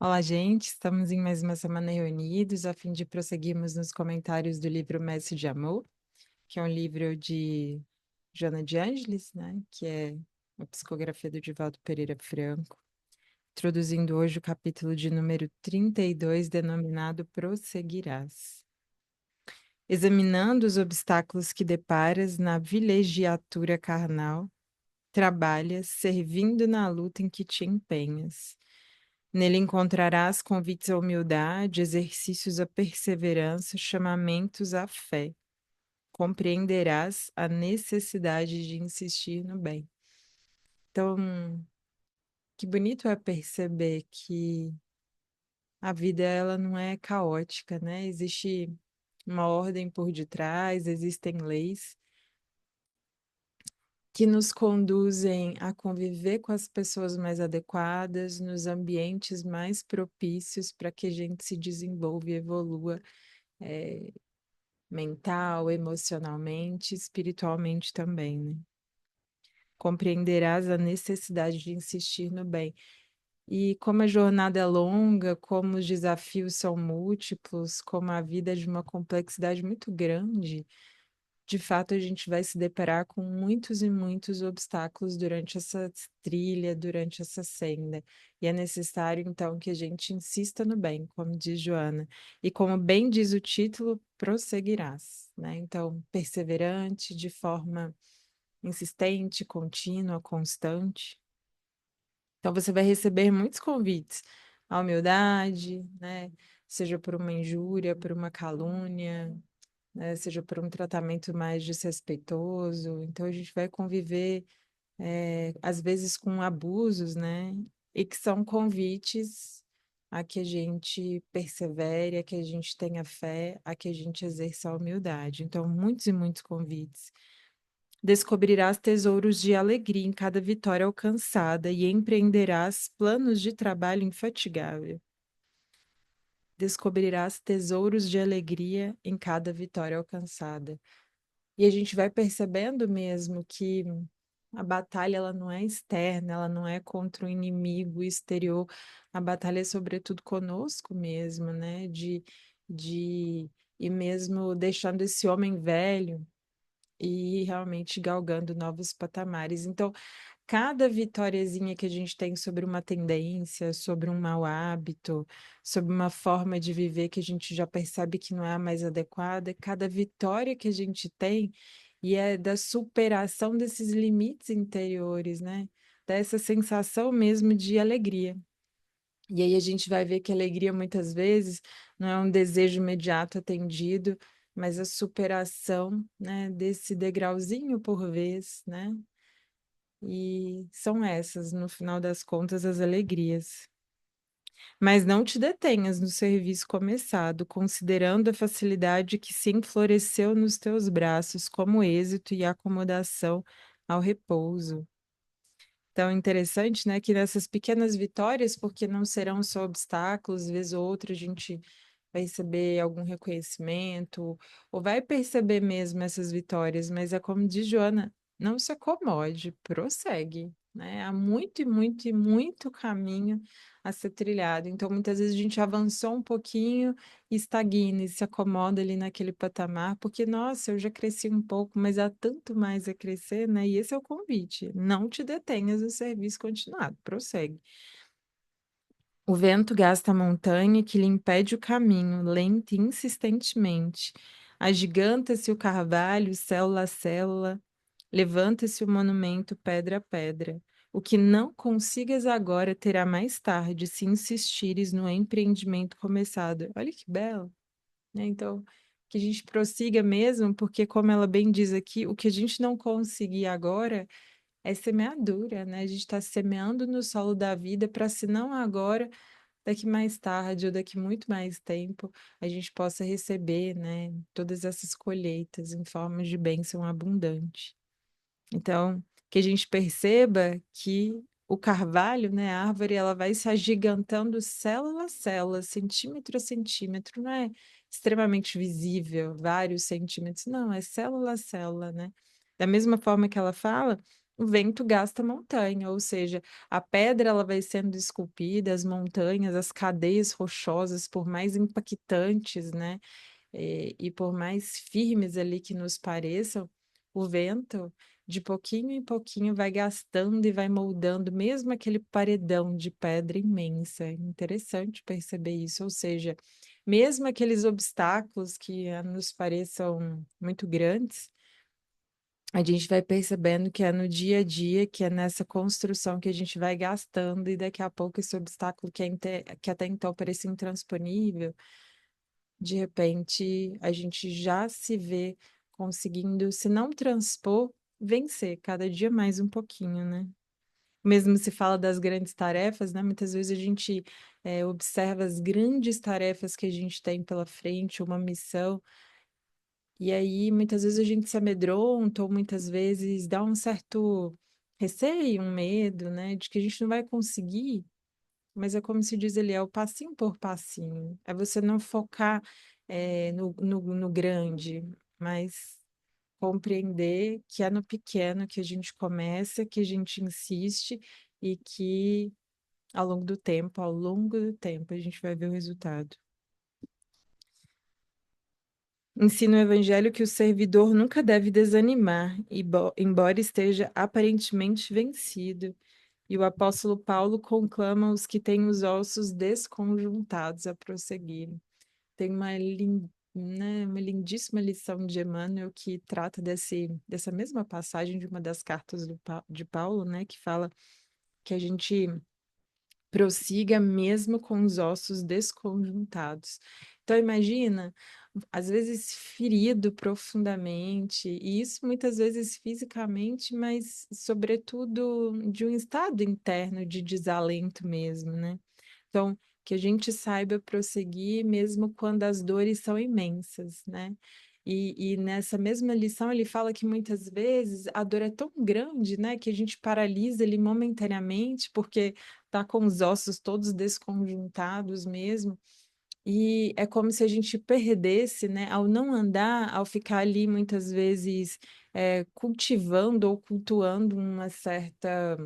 Olá, gente. Estamos em mais uma semana reunidos a fim de prosseguirmos nos comentários do livro Mestre de Amor, que é um livro de Joana de Ângeles, né? Que é uma psicografia do Divaldo Pereira Franco, introduzindo hoje o capítulo de número 32, denominado Prosseguirás. Examinando os obstáculos que deparas na vilegiatura carnal, trabalhas, servindo na luta em que te empenhas. Nele encontrarás convites à humildade, exercícios à perseverança, chamamentos à fé. Compreenderás a necessidade de insistir no bem. Então, que bonito é perceber que a vida ela não é caótica, né? Existe uma ordem por detrás, existem leis que nos conduzem a conviver com as pessoas mais adequadas, nos ambientes mais propícios para que a gente se desenvolva e evolua, eh, mental, emocionalmente, espiritualmente também, né? Compreenderás a necessidade de insistir no bem. E como a jornada é longa, como os desafios são múltiplos, como a vida é de uma complexidade muito grande, de fato, a gente vai se deparar com muitos e muitos obstáculos durante essa trilha, durante essa senda. E é necessário, então, que a gente insista no bem, como diz Joana. E como bem diz o título, prosseguirás, né? Então, perseverante, de forma insistente, contínua, constante. Então, você vai receber muitos convites à humildade, né? Seja por uma injúria, por uma calúnia, né, seja por um tratamento mais desrespeitoso. Então, a gente vai conviver, às vezes, com abusos, né? E que são convites a que a gente persevere, a que a gente tenha fé, a que a gente exerça a humildade. Então, muitos e muitos convites. Descobrirás tesouros de alegria em cada vitória alcançada e empreenderás planos de trabalho infatigável. Descobrirás tesouros de alegria em cada vitória alcançada. E a gente vai percebendo mesmo que a batalha ela não é externa, ela não é contra o inimigo exterior, a batalha é sobretudo conosco mesmo, né? De e mesmo deixando esse homem velho e realmente galgando novos patamares. Então, cada vitóriazinha que a gente tem sobre uma tendência, sobre um mau hábito, sobre uma forma de viver que a gente já percebe que não é a mais adequada, cada vitória que a gente tem e é da superação desses limites interiores, né? Dessa sensação mesmo de alegria. E aí a gente vai ver que a alegria muitas vezes não é um desejo imediato atendido, mas a superação, né, desse degrauzinho por vez, né? E são essas, no final das contas, as alegrias. Mas não te detenhas no serviço começado, considerando a facilidade que se enfloresceu nos teus braços como êxito e acomodação ao repouso. Então, interessante, né, que nessas pequenas vitórias, porque não serão só obstáculos, vez ou outra a gente vai receber algum reconhecimento, ou vai perceber mesmo essas vitórias, mas é como diz Joana, não se acomode, prossegue, né? Há muito e muito e muito caminho a ser trilhado. Então, muitas vezes a gente avançou um pouquinho e estagna e se acomoda ali naquele patamar, porque, nossa, eu já cresci um pouco, mas há tanto mais a crescer, né? E esse é o convite. Não te detenhas no serviço continuado, prossegue. O vento gasta a montanha que lhe impede o caminho, lenta e insistentemente. Agiganta-se o carvalho, célula a célula, levanta-se o monumento pedra a pedra. O que não consigas agora terá mais tarde, se insistires no empreendimento começado. Olha que belo, né? Então, que a gente prossiga mesmo, porque, como ela bem diz aqui, o que a gente não conseguir agora é semeadura, né? A gente está semeando no solo da vida para, se não agora, daqui mais tarde ou daqui muito mais tempo, a gente possa receber, né, todas essas colheitas em forma de bênção abundante. Então, que a gente perceba que o carvalho, né, a árvore, ela vai se agigantando célula a célula, centímetro a centímetro, não é extremamente visível, vários centímetros, não, é célula a célula, né? Da mesma forma que ela fala, o vento gasta montanha, ou seja, a pedra ela vai sendo esculpida, as montanhas, as cadeias rochosas, por mais impactantes, né, e por mais firmes ali que nos pareçam, o vento, de pouquinho em pouquinho, vai gastando e vai moldando mesmo aquele paredão de pedra imensa. É interessante perceber isso, ou seja, mesmo aqueles obstáculos que nos pareçam muito grandes, a gente vai percebendo que é no dia a dia, que é nessa construção que a gente vai gastando, e daqui a pouco esse obstáculo que até então parecia intransponível, de repente a gente já se vê conseguindo, se não transpor, vencer cada dia mais um pouquinho, né? Mesmo se fala das grandes tarefas, né? Muitas vezes a gente observa as grandes tarefas que a gente tem pela frente, uma missão. E aí, muitas vezes a gente se amedronta, ou muitas vezes dá um certo receio, um medo, né, de que a gente não vai conseguir, mas é como se diz ele, é o passinho por passinho. É você não focar no grande, mas compreender que é no pequeno que a gente começa, que a gente insiste e que ao longo do tempo, a gente vai ver o resultado. Ensina o evangelho que o servidor nunca deve desanimar, embora esteja aparentemente vencido. E o apóstolo Paulo conclama os que têm os ossos desconjuntados a prosseguirem. Tem uma lindíssima lição de Emmanuel que trata dessa mesma passagem de uma das cartas de Paulo, né, que fala que a gente prossiga mesmo com os ossos desconjuntados. Então, imagina, às vezes ferido profundamente, e isso muitas vezes fisicamente, mas sobretudo de um estado interno de desalento mesmo, né? Então, que a gente saiba prosseguir mesmo quando as dores são imensas, né? E nessa mesma lição ele fala que muitas vezes a dor é tão grande, né, que a gente paralisa ali momentaneamente, porque tá com os ossos todos desconjuntados mesmo, e é como se a gente perdesse, né, ao não andar, ao ficar ali muitas vezes cultivando ou cultuando uma certa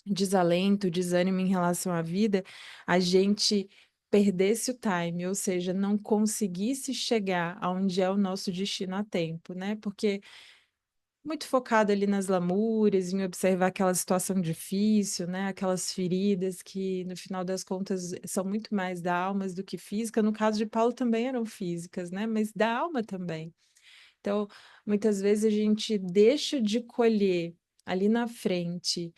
desalento, desânimo em relação à vida, a gente perdesse o time, ou seja, não conseguisse chegar aonde é o nosso destino a tempo, né? Porque muito focado ali nas lamúrias, em observar aquela situação difícil, né? Aquelas feridas que, no final das contas, são muito mais da alma do que física. No caso de Paulo também eram físicas, né? Mas da alma também. Então, muitas vezes a gente deixa de colher ali na frente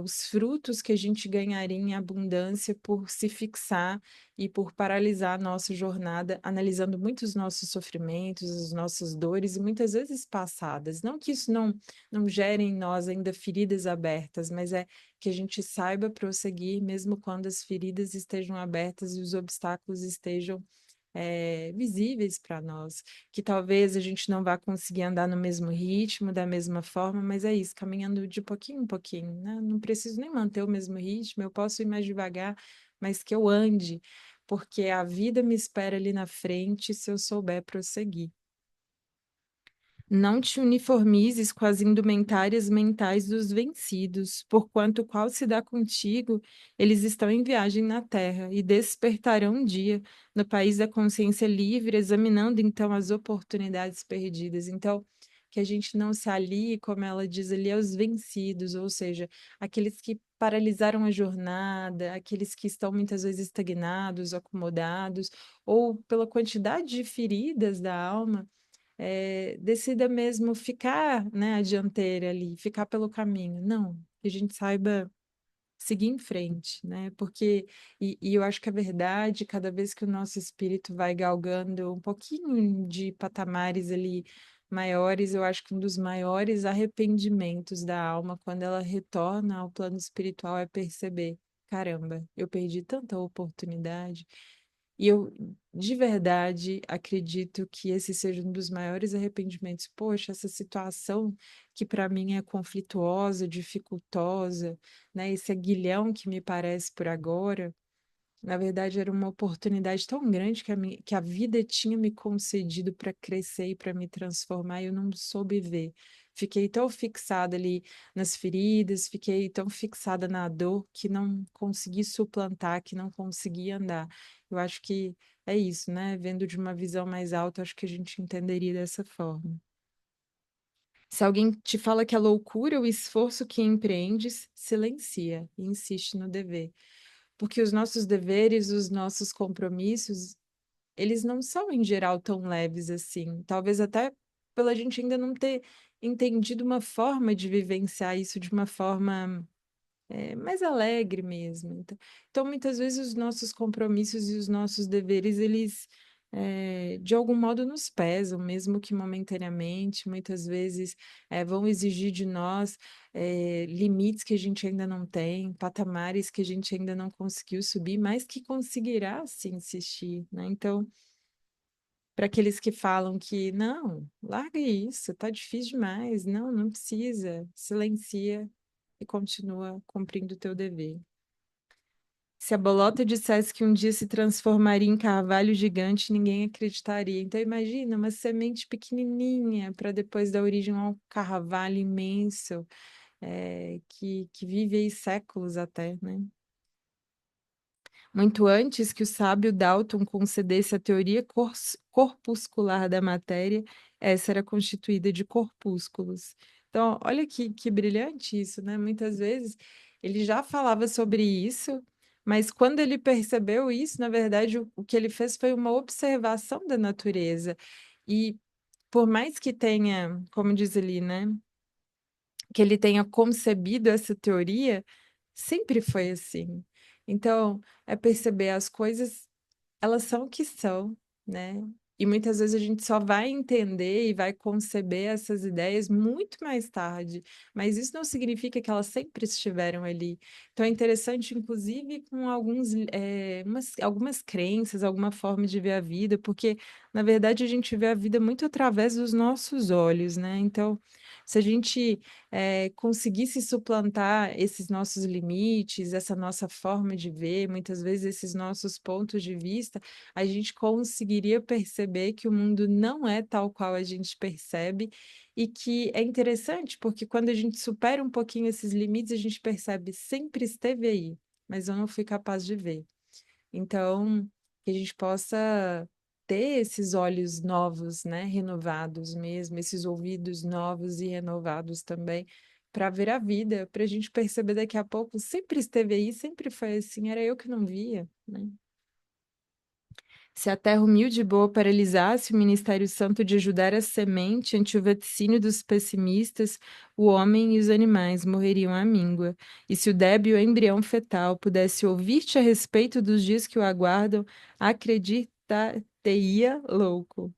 os frutos que a gente ganharia em abundância por se fixar e por paralisar a nossa jornada, analisando muito os nossos sofrimentos, as nossas dores, e muitas vezes passadas. Não que isso não gere em nós ainda feridas abertas, mas é que a gente saiba prosseguir, mesmo quando as feridas estejam abertas e os obstáculos estejam visíveis para nós, que talvez a gente não vá conseguir andar no mesmo ritmo, da mesma forma, mas é isso, caminhando de pouquinho em pouquinho, né? Não preciso nem manter o mesmo ritmo, eu posso ir mais devagar, mas que eu ande, porque a vida me espera ali na frente se eu souber prosseguir. Não te uniformizes com as indumentárias mentais dos vencidos, porquanto qual se dá contigo, eles estão em viagem na terra e despertarão um dia no país da consciência livre, examinando então as oportunidades perdidas. Então, que a gente não se alie, como ela diz ali, aos vencidos, ou seja, aqueles que paralisaram a jornada, aqueles que estão muitas vezes estagnados, acomodados, ou pela quantidade de feridas da alma decida mesmo ficar, né, à dianteira ali, ficar pelo caminho. Não, que a gente saiba seguir em frente, né? Porque, e eu acho que a verdade, cada vez que o nosso espírito vai galgando um pouquinho de patamares ali maiores, eu acho que um dos maiores arrependimentos da alma, quando ela retorna ao plano espiritual, é perceber, caramba, eu perdi tanta oportunidade. E eu, de verdade, acredito que esse seja um dos maiores arrependimentos. Poxa, essa situação que para mim é conflituosa, dificultosa, né? Esse aguilhão que me parece por agora, na verdade era uma oportunidade tão grande que a vida tinha me concedido para crescer e para me transformar, e eu não soube ver. fiquei tão fixada ali nas feridas, fiquei tão fixada na dor que não consegui suplantar, que não consegui andar. Eu acho que é isso, né? Vendo de uma visão mais alta, acho que a gente entenderia dessa forma. Se alguém te fala que é loucura o esforço que empreendes, silencia e insiste no dever. Porque os nossos deveres, os nossos compromissos, eles não são, em geral, tão leves assim. Talvez até pela gente ainda não ter entendido uma forma de vivenciar isso de uma forma mais alegre mesmo. Então, muitas vezes os nossos compromissos e os nossos deveres, eles de algum modo nos pesam, mesmo que momentaneamente, muitas vezes vão exigir de nós limites que a gente ainda não tem, patamares que a gente ainda não conseguiu subir, mas que conseguirá se insistir, né? Então, para aqueles que falam que não, larga isso, tá difícil demais, não, não precisa, silencia e continua cumprindo o teu dever. Se a bolota dissesse que um dia se transformaria em carvalho gigante, ninguém acreditaria. Então imagina uma semente pequenininha para depois dar origem a um carvalho imenso, que vive aí séculos até, né? Muito antes que o sábio Dalton concedesse a teoria corpuscular da matéria, essa era constituída de corpúsculos. Então, olha que brilhante isso, né? Muitas vezes ele já falava sobre isso, mas quando ele percebeu isso, na verdade, o que ele fez foi uma observação da natureza. E por mais que tenha, como diz ali, né, que ele tenha concebido essa teoria, sempre foi assim. Então, é perceber as coisas, elas são o que são, né? E muitas vezes a gente só vai entender e vai conceber essas ideias muito mais tarde, mas isso não significa que elas sempre estiveram ali. Então é interessante, inclusive, com algumas crenças, alguma forma de ver a vida, porque, na verdade, a gente vê a vida muito através dos nossos olhos, né? Então, se a gente conseguisse suplantar esses nossos limites, essa nossa forma de ver, muitas vezes esses nossos pontos de vista, a gente conseguiria perceber que o mundo não é tal qual a gente percebe e que é interessante porque quando a gente supera um pouquinho esses limites, a gente percebe sempre esteve aí, mas eu não fui capaz de ver. Então, que a gente possa ter esses olhos novos, né, renovados mesmo, esses ouvidos novos e renovados também, para ver a vida, para a gente perceber daqui a pouco, sempre esteve aí, sempre foi assim, era eu que não via, né? Se a terra humilde e boa paralisasse o ministério santo de ajudar a semente ante o vaticínio dos pessimistas, o homem e os animais morreriam à míngua. E se o débil embrião fetal pudesse ouvir-te a respeito dos dias que o aguardam, acreditar-te-ia louco.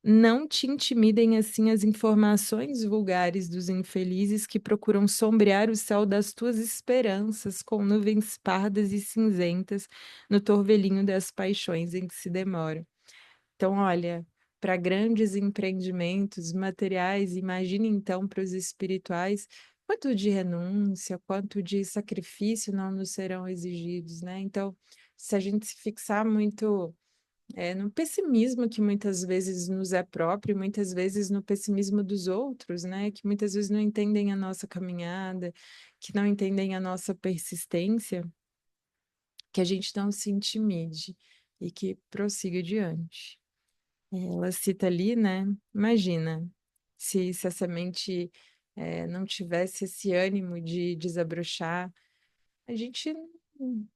Não te intimidem assim as informações vulgares dos infelizes que procuram sombrear o céu das tuas esperanças com nuvens pardas e cinzentas no torvelinho das paixões em que se demoram. Então, olha, para grandes empreendimentos materiais, imagine então para os espirituais, quanto de renúncia, quanto de sacrifício não nos serão exigidos, né? Então, se a gente se fixar muito no pessimismo que muitas vezes nos é próprio, muitas vezes no pessimismo dos outros, né? Que muitas vezes não entendem a nossa caminhada, que não entendem a nossa persistência, que a gente não se intimide e que prossiga adiante. Ela cita ali, né? Imagina se a semente não tivesse esse ânimo de desabrochar, a gente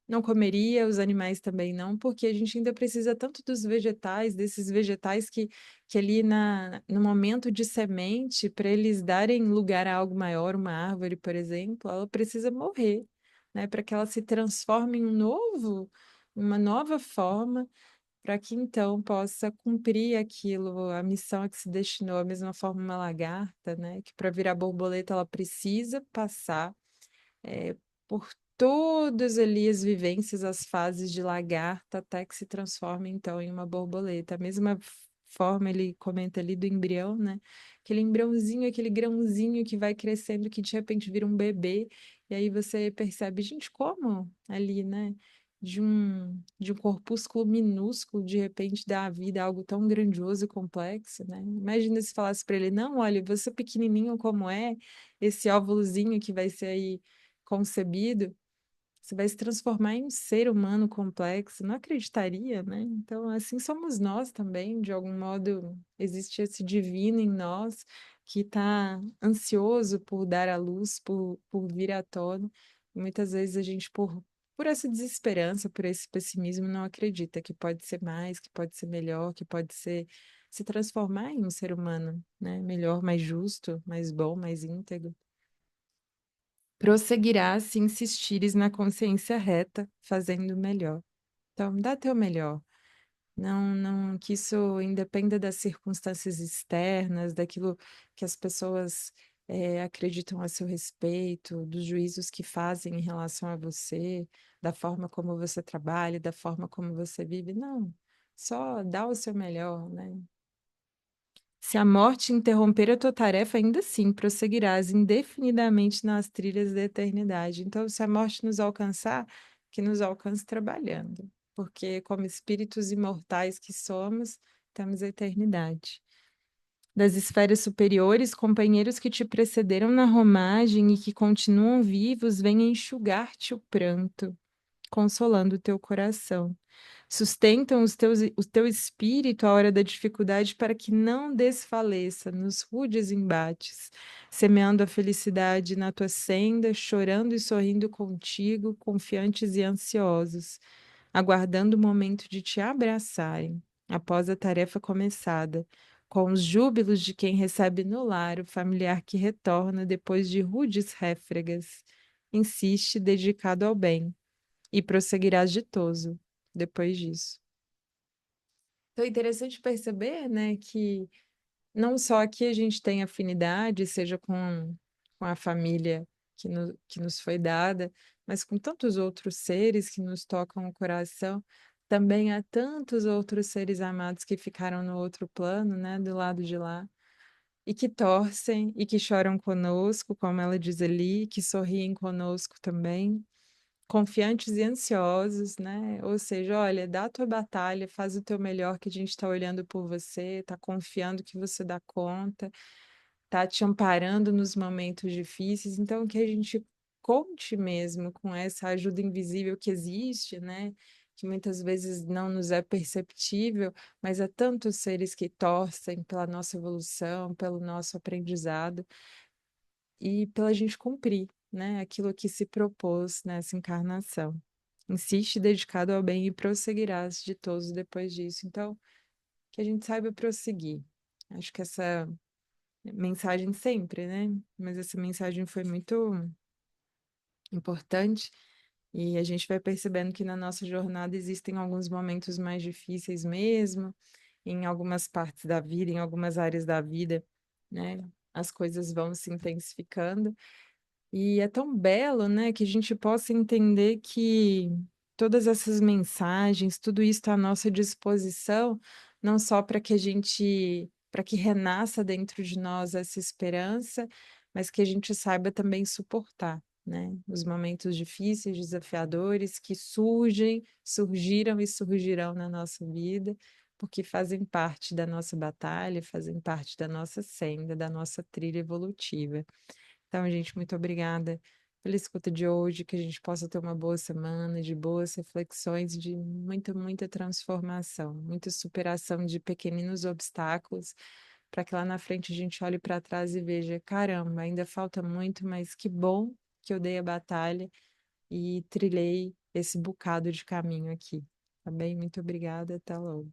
não comeria, os animais também não, porque a gente ainda precisa tanto dos vegetais, desses vegetais que ali no momento de semente, para eles darem lugar a algo maior, uma árvore, por exemplo, ela precisa morrer, né? Para que ela se transforme em uma nova forma, para que então possa cumprir aquilo, a missão a que se destinou, a mesma forma uma lagarta, né? Que para virar borboleta ela precisa passar é, por todas ali as vivências, as fases de lagarta, até que se transforma então em uma borboleta. A mesma forma ele comenta ali do embrião, né? Aquele embriãozinho, aquele grãozinho que vai crescendo, que de repente vira um bebê, e aí você percebe, gente, como ali, né? de um corpúsculo minúsculo, de repente dá à vida algo tão grandioso e complexo, né? Imagina se falasse para ele, não, olha, você pequenininho como é, esse óvulozinho que vai ser aí concebido, você vai se transformar em um ser humano complexo, não acreditaria, né? Então, assim somos nós também, de algum modo, existe esse divino em nós que está ansioso por dar à luz, por vir à tona. E muitas vezes a gente, por essa desesperança, por esse pessimismo, não acredita que pode ser mais, que pode ser melhor, que pode ser se transformar em um ser humano, né? Melhor, mais justo, mais bom, mais íntegro. Prosseguirás se insistires na consciência reta, fazendo o melhor. Então, dá teu melhor. Não, não, que isso independa das circunstâncias externas, daquilo que as pessoas acreditam a seu respeito, dos juízos que fazem em relação a você, da forma como você trabalha, da forma como você vive. Não, só dá o seu melhor, né? Se a morte interromper a tua tarefa, ainda assim prosseguirás indefinidamente nas trilhas da eternidade. Então, se a morte nos alcançar, que nos alcance trabalhando, porque como espíritos imortais que somos, temos a eternidade. Das esferas superiores, companheiros que te precederam na romagem e que continuam vivos, vêm enxugar-te o pranto, consolando o teu coração. Sustentam o teu espírito à hora da dificuldade para que não desfaleça nos rudes embates, semeando a felicidade na tua senda, chorando e sorrindo contigo, confiantes e ansiosos, aguardando o momento de te abraçarem, após a tarefa começada, com os júbilos de quem recebe no lar o familiar que retorna depois de rudes réfregas. Insiste, dedicado ao bem, e prosseguirás ditoso depois disso. Então é interessante perceber, né, que não só aqui a gente tem afinidade, seja com a família que nos foi dada, mas com tantos outros seres que nos tocam o coração, também há tantos outros seres amados que ficaram no outro plano, né, do lado de lá, e que torcem e que choram conosco, como ela diz ali, que sorriem conosco também, confiantes e ansiosos, né? Ou seja, olha, dá a tua batalha, faz o teu melhor, que a gente está olhando por você, está confiando que você dá conta, está te amparando nos momentos difíceis. Então, que a gente conte mesmo com essa ajuda invisível que existe, né? Que muitas vezes não nos é perceptível, mas há tantos seres que torcem pela nossa evolução, pelo nosso aprendizado e pela gente cumprir, né, aquilo que se propôs nessa encarnação. Insiste dedicado ao bem e prosseguirás ditoso depois disso. Então, que a gente saiba prosseguir. Acho que essa mensagem sempre, né? Mas essa mensagem foi muito importante e a gente vai percebendo que na nossa jornada existem alguns momentos mais difíceis mesmo, em algumas partes da vida, em algumas áreas da vida, né? As coisas vão se intensificando. E é tão belo, né, que a gente possa entender que todas essas mensagens, tudo isso está à nossa disposição, não só para que a gente, para que renasça dentro de nós essa esperança, mas que a gente saiba também suportar, né, os momentos difíceis, desafiadores que surgem, surgiram e surgirão na nossa vida, porque fazem parte da nossa batalha, fazem parte da nossa senda, da nossa trilha evolutiva. Então, gente, muito obrigada pela escuta de hoje, que a gente possa ter uma boa semana, de boas reflexões, de muita, muita transformação, muita superação de pequeninos obstáculos, para que lá na frente a gente olhe para trás e veja, caramba, ainda falta muito, mas que bom que eu dei a batalha e trilhei esse bocado de caminho aqui. Tá bem? Muito obrigada, até logo.